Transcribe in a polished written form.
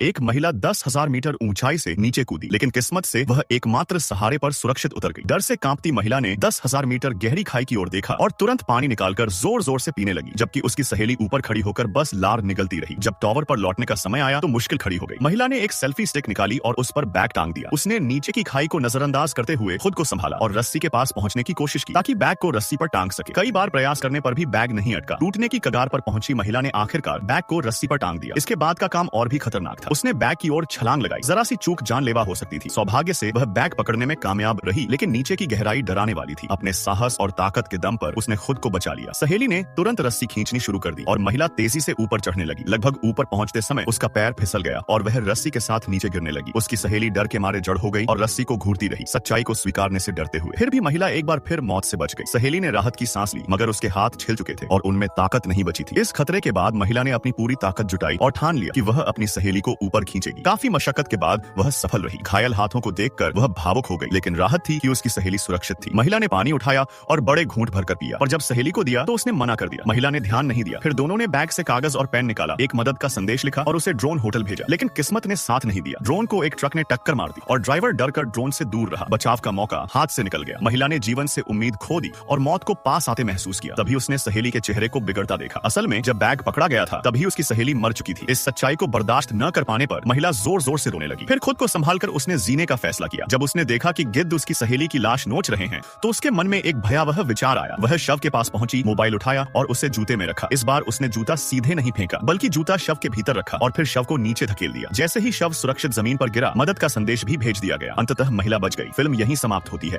एक महिला 10,000 मीटर ऊंचाई से नीचे कूदी, लेकिन किस्मत से वह एकमात्र सहारे पर सुरक्षित उतर गई। डर से कांपती महिला ने 10,000 मीटर गहरी खाई की ओर देखा और तुरंत पानी निकालकर जोर जोर से पीने लगी, जबकि उसकी सहेली ऊपर खड़ी होकर बस लार निगलती रही। जब टॉवर पर लौटने का समय आया तो मुश्किल खड़ी हो गई। महिला ने एक सेल्फी स्टिक निकाली और उस पर बैग टांग दिया। उसने नीचे की खाई को नजरअंदाज करते हुए खुद को संभाला और रस्सी के पास पहुंचने की कोशिश की ताकि बैग को रस्सी पर टांग सके। कई बार प्रयास करने पर भी बैग नहीं अटका। टूटने की कगार पर पहुंची महिला ने आखिरकार बैग को रस्सी पर टांग दिया। इसके बाद का काम और भी खतरनाक था। उसने बैग की ओर छलांग लगाई। जरा सी चूक जानलेवा हो सकती थी। सौभाग्य से वह बैग पकड़ने में कामयाब रही, लेकिन नीचे की गहराई डराने वाली थी। अपने साहस और ताकत के दम पर उसने खुद को बचा लिया। सहेली ने तुरंत रस्सी खींचनी शुरू कर दी और महिला तेजी से ऊपर चढ़ने लगी। लगभग ऊपर पहुंचते समय उसका पैर फिसल गया और वह रस्सी के साथ नीचे गिरने लगी। उसकी सहेली डर के मारे जड़ हो गई और रस्सी को घूरती रही, सच्चाई को स्वीकारने से डरते हुए। फिर भी महिला एक बार फिर मौत से बच गई। सहेली ने राहत की सांस ली, मगर उसके हाथ छिल चुके थे और उनमें ताकत नहीं बची थी। इस खतरे के बाद महिला ने अपनी पूरी ताकत जुटाई और ठान लिया कि वह अपनी सहेली को ऊपर खींचेगी। काफी मशक्कत के बाद वह सफल रही। घायल हाथों को देखकर वह भावुक हो गई, लेकिन राहत थी कि उसकी सहेली सुरक्षित थी। महिला ने पानी उठाया और बड़े घूंट भरकर पिया, और जब सहेली को दिया तो उसने मना कर दिया। महिला ने ध्यान नहीं दिया। फिर दोनों ने बैग से कागज और पेन निकाला, एक मदद का संदेश लिखा और उसे ड्रोन होटल भेजा। लेकिन किस्मत ने साथ नहीं दिया। ड्रोन को एक ट्रक ने टक्कर मार दी और ड्राइवर डरकर ड्रोन से दूर रहा। बचाव का मौका हाथ से निकल गया। महिला ने जीवन से उम्मीद खो दी और मौत को पास आते महसूस किया। तभी उसने सहेली के चेहरे को बिगड़ता देखा। असल में जब बैग पकड़ा गया था तभी उसकी सहेली मर चुकी थी। इस सच्चाई को बर्दाश्त न कर पाने पर महिला जोर जोर से रोने लगी। फिर खुद को संभालकर उसने जीने का फैसला किया। जब उसने देखा कि गिद्ध उसकी सहेली की लाश नोच रहे हैं तो उसके मन में एक भयावह विचार आया। वह शव के पास पहुंची, मोबाइल उठाया और उसे जूते में रखा। इस बार उसने जूता सीधे नहीं फेंका, बल्कि जूता शव के भीतर रखा और फिर शव को नीचे धकेल दिया। जैसे ही शव सुरक्षित जमीन पर गिरा, मदद का संदेश भी भेज दिया गया। अंततः महिला बच गई। फिल्म यहीं समाप्त होती है।